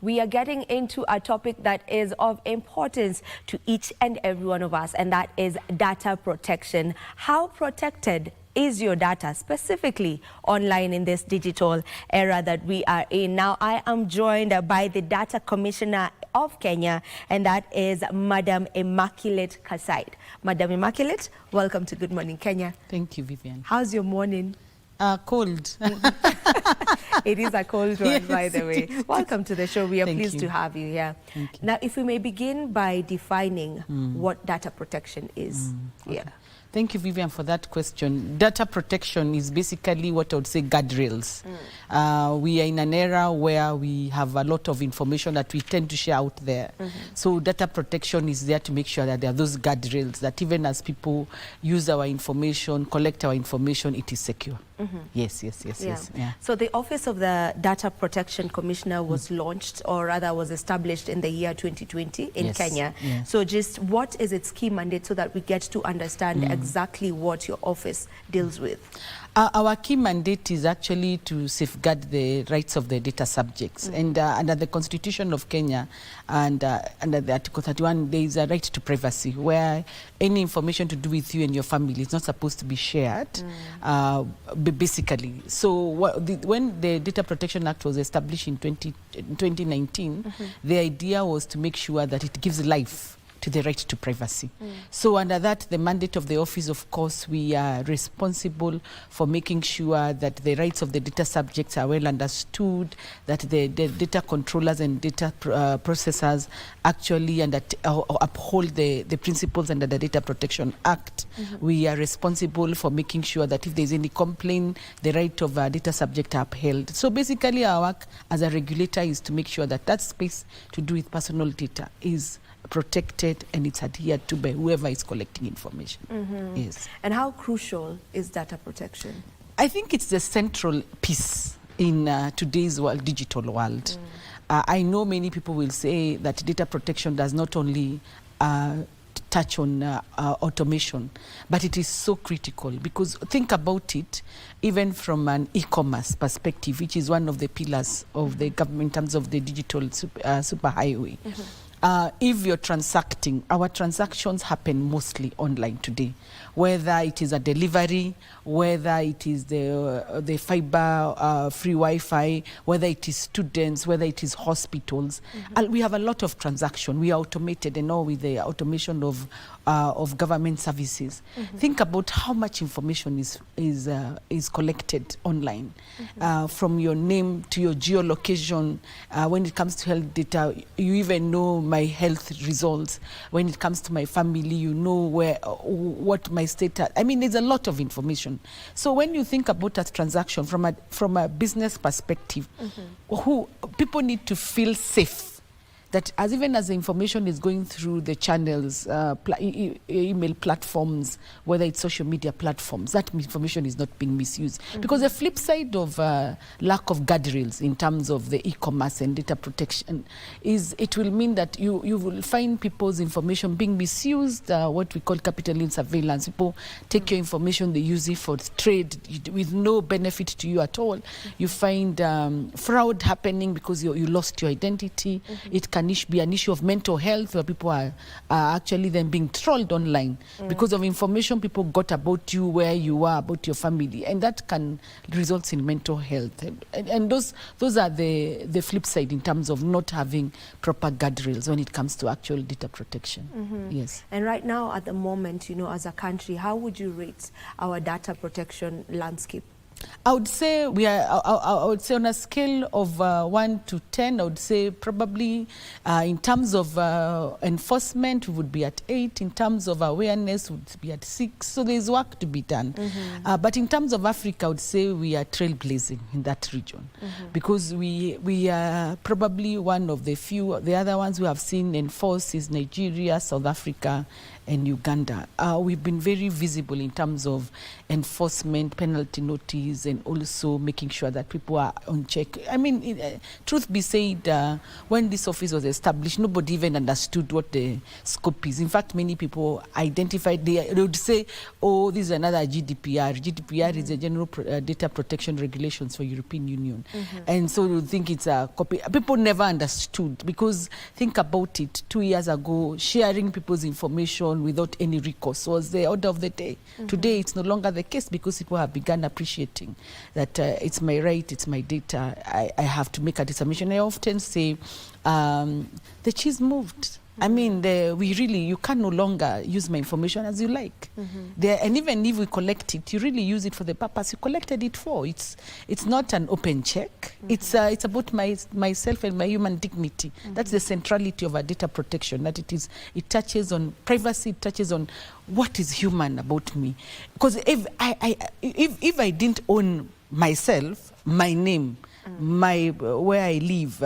we are getting into a topic that is of importance to each and every one of us, and that is data protection. How protected is your data, specifically online in this digital era that we are in? Now, I am joined by the Data Commissioner of Kenya, and that is Madam Immaculate Kassait. Madam Immaculate, welcome to Good Morning Kenya. Thank you, Vivian. How's your morning? Cold. It is a cold one, Yes, by the way. Welcome to the show. We are Thank pleased you. to have you here. Thank you. Now, if we may begin by defining what data protection is. Okay. Thank you, Vivian, for that question. Data protection is basically what I would say guardrails. We are in an era where we have a lot of information that we tend to share out there. So data protection is there to make sure that there are those guardrails, that even as people use our information, collect our information, it is secure. Yes. Yeah. So the Office of the Data Protection Commissioner was launched, or rather was established in the year 2020 in Kenya. Yes. So just what is its key mandate so that we get to understand exactly what your office deals with? Our key mandate is actually to safeguard the rights of the data subjects. And under the Constitution of Kenya and under the Article 31, there is a right to privacy, where any information to do with you and your family is not supposed to be shared, basically. So when the Data Protection Act was established in 2019, the idea was to make sure that it gives life to the right to privacy. So under that, the mandate of the office, of course, we are responsible for making sure that the rights of the data subjects are well understood, that the data controllers and data processors actually uphold the principles under the Data Protection Act. We are responsible for making sure that if there's any complaint, the right of a data subject are upheld. So basically our work as a regulator is to make sure that that space to do with personal data is protected and it's adhered to by whoever is collecting information. Yes. And how crucial is data protection? I think it's the central piece in today's digital world. I know many people will say that data protection does not only touch on automation, but it is so critical, because think about it, even from an e-commerce perspective, which is one of the pillars of the government in terms of the digital superhighway. If you're transacting, our transactions happen mostly online today, whether it is a delivery, whether it is the fiber free Wi-Fi, whether it is students, whether it is hospitals. We have a lot of transaction. We are automated, and now with the automation of government services. Think about how much information is collected online, from your name to your geolocation. When it comes to health data, you even know my health results. When it comes to my family, you know what my status. I mean, there's a lot of information. So when you think about that transaction from a business perspective, people need to feel safe that even as the information is going through the channels, email platforms, whether it's social media platforms, that information is not being misused. Because the flip side of lack of guardrails in terms of the e-commerce and data protection is it will mean that you will find people's information being misused, what we call capital surveillance. People take your information, they use it for trade with no benefit to you at all. You find fraud happening because you lost your identity. It can be an issue of mental health, where people are actually then being trolled online because of information people got about you, where you are, about your family, and that can result in mental health. And those are the flip side in terms of not having proper guardrails when it comes to actual data protection. Yes. And right now, at the moment, as a country, how would you rate our data protection landscape? I would say I would say on a scale of 1 to 10, I would say probably in terms of enforcement, we would be at 8. In terms of awareness, we would be at 6. So there's work to be done. But in terms of Africa, I would say we are trailblazing in that region, because we are probably one of the few. The other ones we have seen enforced is Nigeria, South Africa, and Uganda. We've been very visible in terms of enforcement, penalty notice, and also making sure that people are on check. I mean, truth be said, when this office was established, nobody even understood what the scope is. In fact, many people identified, they would say, oh, this is another GDPR. GDPR is a General Data Protection Regulations for European Union. And so you think it's a copy. People never understood, because think about it, 2 years ago, sharing people's information without any recourse was the order of the day. Today, it's no longer the case, because people have begun appreciating that it's my right, it's my data, I have to make a submission. I often say the cheese moved. I mean, you can no longer use my information as you like. And even if we collect it, you really use it for the purpose you collected it for. It's not an open check. It's about myself and my human dignity. That's the centrality of our data protection, that it touches on privacy, it touches on what is human about me. Because if I didn't own myself, my name, where I live,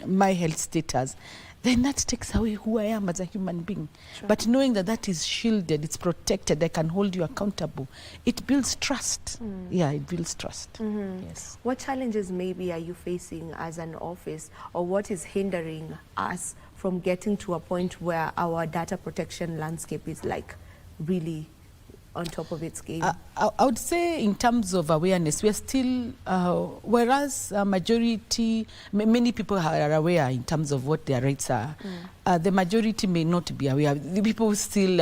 my health status, then that takes away who I am as a human being. Sure. But knowing that that is shielded, it's protected, I can hold you accountable, it builds trust. Yeah, it builds trust. Yes. What challenges maybe are you facing as an office, or what is hindering us from getting to a point where our data protection landscape is like really on top of its game? I would say in terms of awareness, we are still, whereas many people are aware in terms of what their rights are, the majority may not be aware. The people still,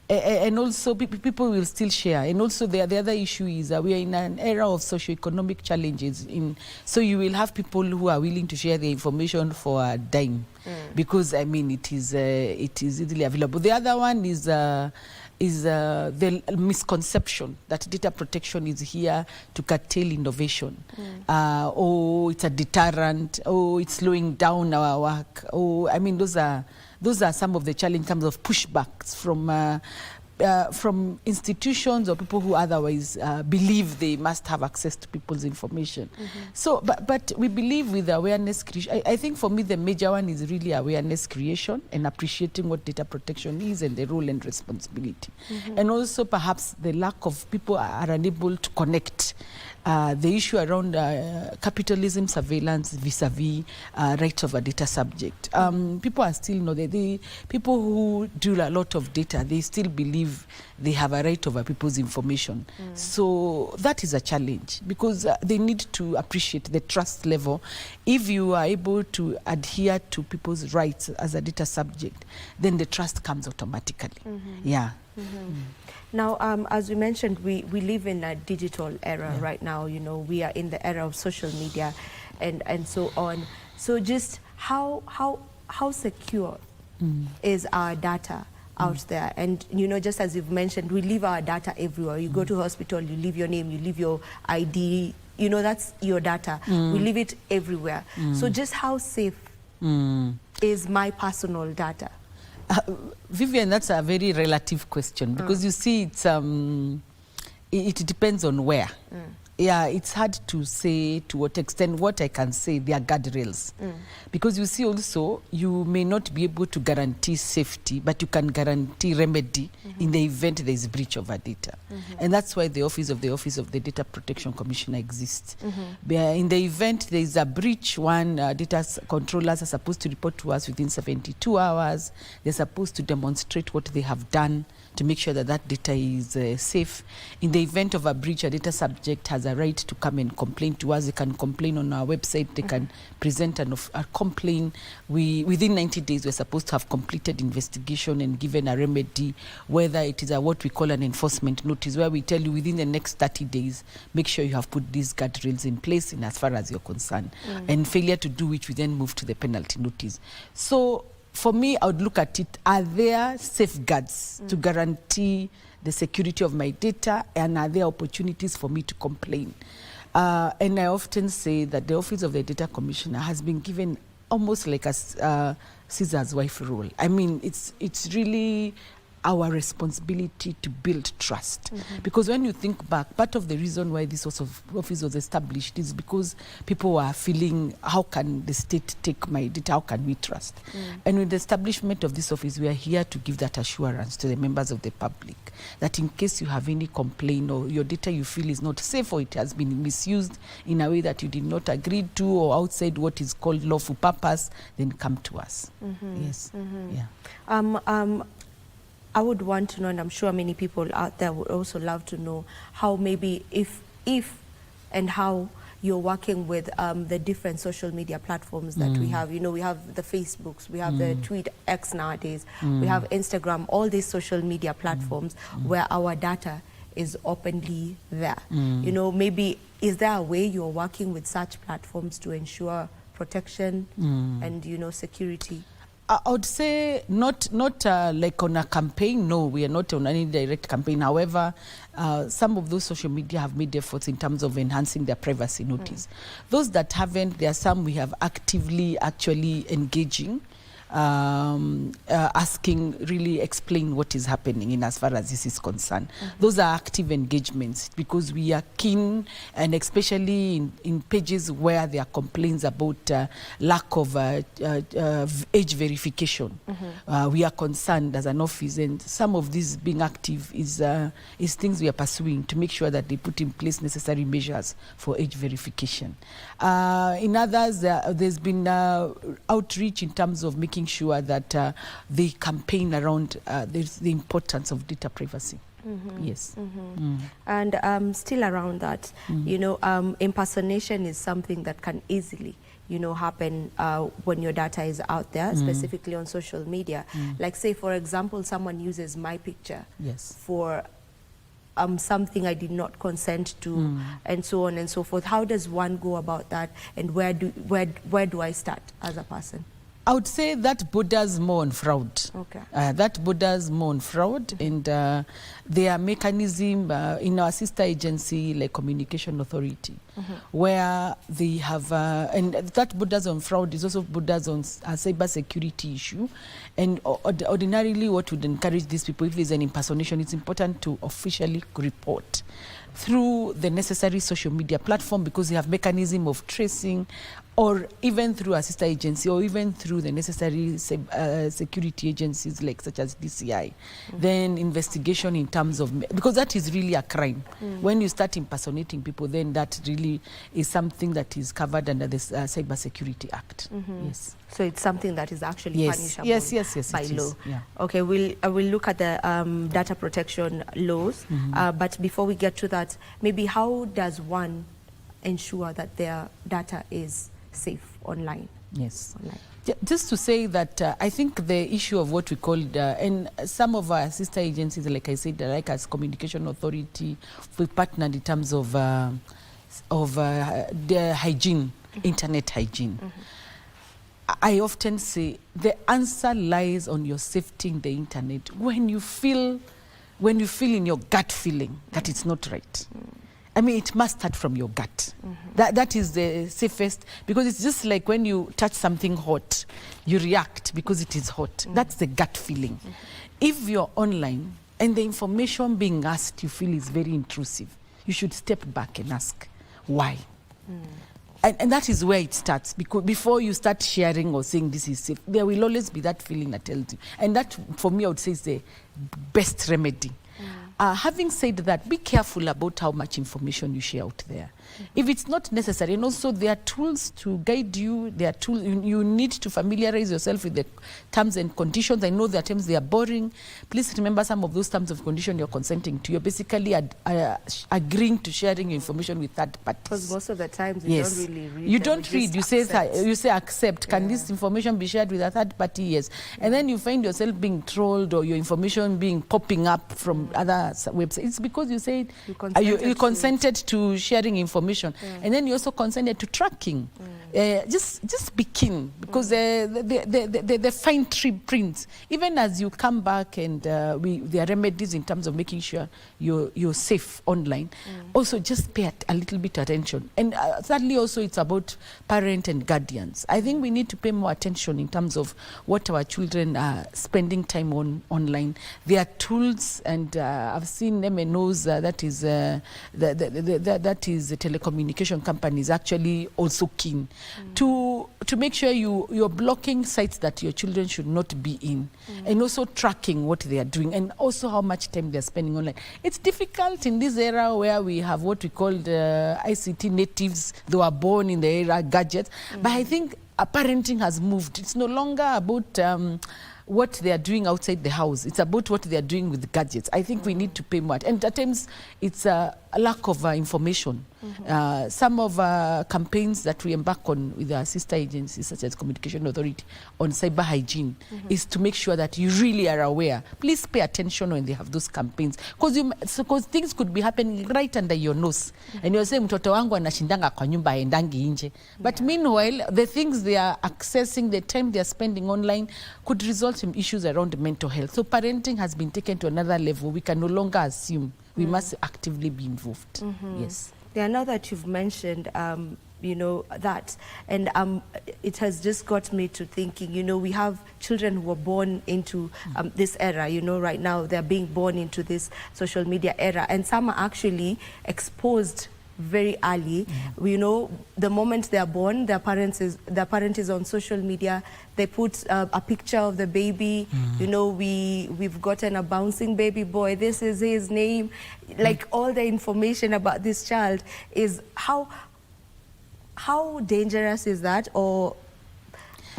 and also people will still share. And also the other issue is we are in an era of socioeconomic challenges. So you will have people who are willing to share the information for a dime, because I mean it is easily available. The other one is the misconception that data protection is here to curtail innovation. It's a deterrent, it's slowing down our work. I mean, those are some of the challenges in terms of pushbacks from institutions or people who otherwise believe they must have access to people's information. So, but we believe with awareness creation, I think for me the major one is really awareness creation and appreciating what data protection is and the role and responsibility. And also perhaps the lack of people are unable to connect the issue around capitalism surveillance vis-a-vis rights of a data subject. People are still, the people who do a lot of data, they still believe they have a right over people's information. So that is a challenge, because they need to appreciate the trust level. If you are able to adhere to people's rights as a data subject, then the trust comes automatically. Yeah. Now, as we mentioned, we live in a digital era right now. You know, we are in the era of social media and so on. So just how secure is our data out there? And, you know, just as you've mentioned, we leave our data everywhere. You go to hospital, you leave your name, you leave your ID, you know, that's your data. We leave it everywhere. So just how safe is my personal data? Vivian, that's a very relative question, because you see, it depends on where. Yeah, it's hard to say to what extent. What I can say, they are guardrails. Because you see also, you may not be able to guarantee safety, but you can guarantee remedy in the event there is breach of our data. And that's why the Office of the Data Protection Commissioner exists. In the event there is a breach, data controllers are supposed to report to us within 72 hours. They're supposed to demonstrate what they have done to make sure that that data is safe. In the event of a breach, a data subject has a right to come and complain to us. They can complain on our website. They can present a complaint. Within 90 days, we're supposed to have completed investigation and given a remedy, whether it is what we call an enforcement notice, where we tell you within the next 30 days, make sure you have put these guardrails in place in as far as you're concerned. And failure to do which we then move to the penalty notice. So for me, I would look at it, are there safeguards to guarantee the security of my data, and are there opportunities for me to complain? And I often say that the Office of the Data Commissioner has been given almost like a scissors wife role. I mean, it's really our responsibility to build trust. Because when you think back, part of the reason why this office was established is because people were feeling, how can the state take my data? How can we trust? And with the establishment of this office, we are here to give that assurance to the members of the public that in case you have any complaint or your data you feel is not safe or it has been misused in a way that you did not agree to or outside what is called lawful purpose, then come to us. Yes. Yeah. I would want to know, and I'm sure many people out there would also love to know, how maybe if and how you're working with the different social media platforms that we have. You know, we have the Facebooks, we have the Tweet X nowadays, we have Instagram, all these social media platforms where our data is openly there. You know, maybe is there a way you're working with such platforms to ensure protection and, you know, security? I would say not like on a campaign. No, we are not on any direct campaign. However, some of those social media have made efforts in terms of enhancing their privacy notice. Those that haven't, there are some we have actively actually engaging, asking, really explain what is happening in as far as this is concerned. Those are active engagements because we are keen, and especially in pages where there are complaints about lack of age verification. We are concerned as an office, and some of these being active is things we are pursuing to make sure that they put in place necessary measures for age verification. In others, there's been outreach in terms of making sure that they campaign around the importance of data privacy. Yes. And still around that, you know, impersonation is something that can easily, you know, happen when your data is out there, specifically on social media. Like, say, for example, someone uses my picture for something I did not consent to, and so on and so forth. How does one go about that, and where do I start as a person? I would say that borders more on fraud. Okay. That borders more on fraud, and there are mechanisms in our sister agency, like Communication Authority, where they have, and that borders on fraud is also borders on a cyber security issue. And ordinarily, what would encourage these people, if there's an impersonation, it's important to officially report through the necessary social media platform, because they have mechanism of tracing, or even through a sister agency, or even through the necessary security agencies like such as DCI. Then investigation in terms of, because that is really a crime. When you start impersonating people, then that really is something that is covered under the Cyber Security Act. Yes. So it's something that is actually punishable by law. Yeah. Okay, we'll look at the data protection laws, but before we get to that, maybe how does one ensure that their data is safe online? Yes. Just to say that I think the issue of what we call, and some of our sister agencies, like I said, like as Communication Authority, we partnered in terms of the hygiene, internet hygiene. I often say the answer lies on your safety in the internet when you feel in your gut feeling that it's not right. I mean, it must start from your gut. That is the safest, because it's just like when you touch something hot, you react because it is hot. That's the gut feeling. If you're online and the information being asked you feel is very intrusive, you should step back and ask why. And that is where it starts, because before you start sharing or saying this is safe, there will always be that feeling that tells you. And that, for me, I would say is the best remedy. Having said that, be careful about how much information you share out there. If it's not necessary, and also there are tools to guide you, there are tools, you need to familiarize yourself with the terms and conditions. I know there are terms they are boring. Please remember some of those terms of condition you're consenting to. You're basically agreeing to sharing your information with third parties. Because most of the times you don't really read. You don't read. You say accept. Can this information be shared with a third party? Yes. And then you find yourself being trolled, or your information being popping up from other website. It's because you said You consented to sharing information, and then you also consented to tracking. Just be keen, because the fine print, even as you come back, and there are remedies in terms of making sure you're safe online. Also, just pay a little bit attention. And thirdly, also, it's about parent and guardians. I think we need to pay more attention in terms of what our children are spending time on online. There are tools, and I've seen MNOs, that is the telecommunication companies, actually also keen to make sure you're blocking sites that your children should not be in, and also tracking what they are doing, and also how much time they're spending online. It's difficult in this era where we have what we call the ICT natives. They were born in the era gadgets, but I think parenting has moved. It's no longer about what they are doing outside the house. It's about what they are doing with the gadgets. I think we need to pay more. And at times, it's a lack of information. Some of campaigns that we embark on with our sister agencies, such as Communication Authority, on cyber hygiene, is to make sure that you really are aware. Please pay attention when they have those campaigns, because things could be happening right under your nose, and you're saying, mtoto wangu anashindanga kwa nyumba haendangi nje. But meanwhile, the things they are accessing, the time they are spending online, could result in issues around mental health. So parenting has been taken to another level. We can no longer assume. We must actively be involved. Yes. Yeah, now that you've mentioned, you know, that, and it has just got me to thinking, you know, we have children who were born into this era, you know, right now they're being born into this social media era, and some are actually exposed very early. You know, the moment they're born, their parent is on social media. They put a picture of the baby. You know, we've gotten a bouncing baby boy. This is his name. Like, all the information about this child is how dangerous is that, or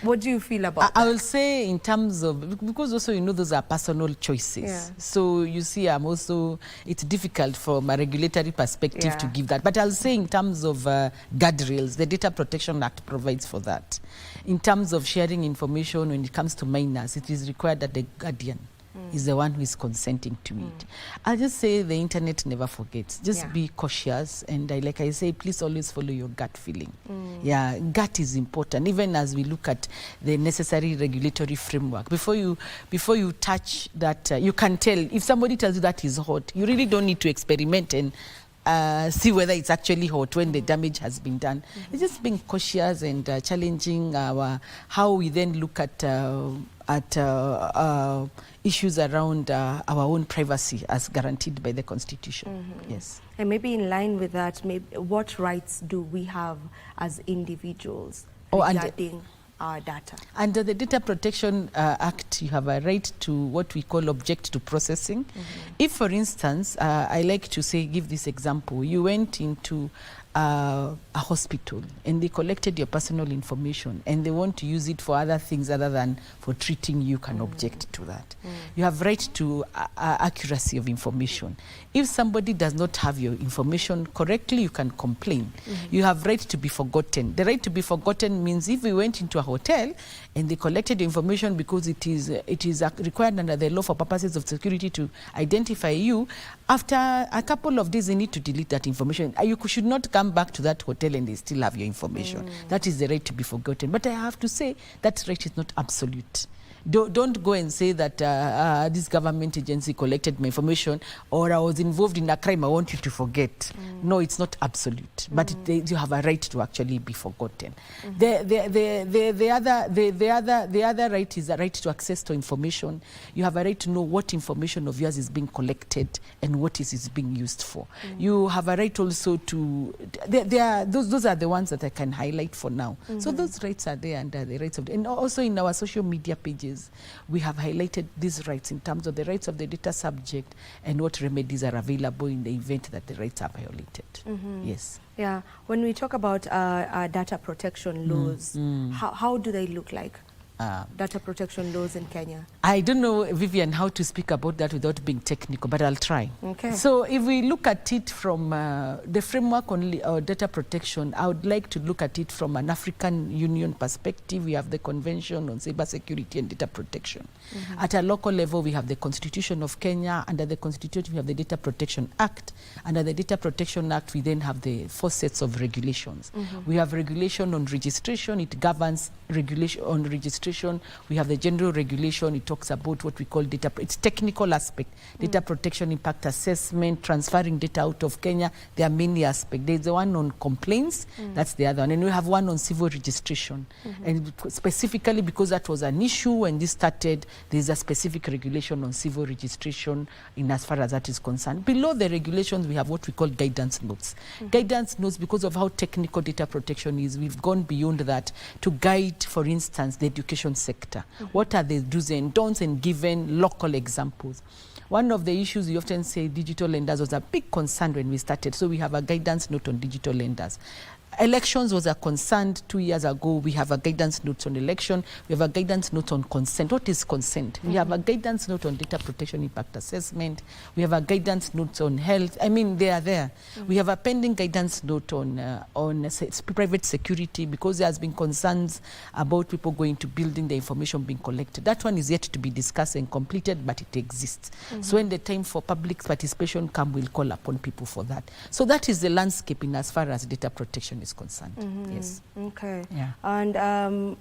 what do you feel about that? I will say, in terms of, because also, you know, those are personal choices. Yeah. So you see, it's difficult from a regulatory perspective to give that. But I'll say, in terms of guardrails, the Data Protection Act provides for that. In terms of sharing information when it comes to minors, it is required that the guardian is the one who is consenting to it. I'll just say the internet never forgets. Just be cautious, and like I say, please always follow your gut feeling. Yeah, gut is important, even as we look at the necessary regulatory framework. Before you touch that, you can tell. If somebody tells you that is hot, you really don't need to experiment and see whether it's actually hot when the damage has been done. It's just being cautious and challenging how we then look at issues around our own privacy as guaranteed by the Constitution. Yes. And maybe in line with that, maybe what rights do we have as individuals regarding our data? Under the Data Protection Act, you have a right to what we call object to processing. If, for instance, I like to say, give this example, you went into a hospital and they collected your personal information and they want to use it for other things other than for treating you, can object to that. You have right to accuracy of information. If somebody does not have your information correctly, you can complain. You have right to be forgotten. The right to be forgotten means if we went into a hotel and they collected the information because it is required under the law for purposes of security to identify you, after a couple of days they need to delete that information. You should not come back to that hotel and they still have your information. That is the right to be forgotten. But I have to say that right is not absolute. Don't go and say that this government agency collected my information or I was involved in a crime, I want you to forget. No, it's not absolute, but you have a right to actually be forgotten. The other right is a right to access to information. You have a right to know what information of yours is being collected and what is being used for. You have a right also to, those are the ones that I can highlight for now. So those rights are there under the rights of, and also in our social media pages, we have highlighted these rights in terms of the rights of the data subject and what remedies are available in the event that the rights are violated. Yes. Yeah. When we talk about data protection laws, how do they look like? data protection laws in Kenya? I don't know, Vivian, how to speak about that without being technical, but I'll try. Okay. So if we look at it from the framework on data protection, I would like to look at it from an African Union perspective. We have the Convention on Cyber Security and Data Protection. At a local level, we have the Constitution of Kenya. Under the Constitution, we have the Data Protection Act. Under the Data Protection Act, we then have the 4 sets of regulations. We have regulation on registration. It governs regulation on registration. We have the general regulation. It talks about what we call data, it's technical aspect, data protection impact assessment, transferring data out of Kenya. There are many aspects. There's the one on complaints, that's the other one. And we have one on civil registration. And specifically because that was an issue when this started, there's a specific regulation on civil registration in as far as that is concerned. Below the regulations, we have what we call guidance notes. Guidance notes, because of how technical data protection is, we've gone beyond that to guide, for instance, the education sector. What are the do's and don'ts, and given local examples. One of the issues we often say digital lenders was a big concern when we started, so we have a guidance note on digital lenders. Elections was a concern 2 years ago. We have a guidance note on election. We have a guidance note on consent. What is consent? We have a guidance note on data protection impact assessment. We have a guidance note on health. I mean, they are there. We have a pending guidance note on private security, because there has been concerns about people going to building, the information being collected. That one is yet to be discussed and completed, but it exists. So when the time for public participation comes, we'll call upon people for that. So that is the landscape in as far as data protection is concerned. Yes. Okay. Yeah. And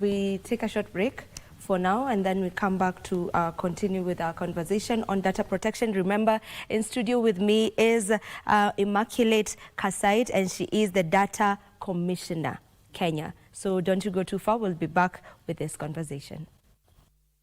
we take a short break for now, and then we come back to continue with our conversation on data protection. Remember, in studio with me is Immaculate Kassait, and she is the Data Commissioner, Kenya. So don't you go too far. We'll be back with this conversation.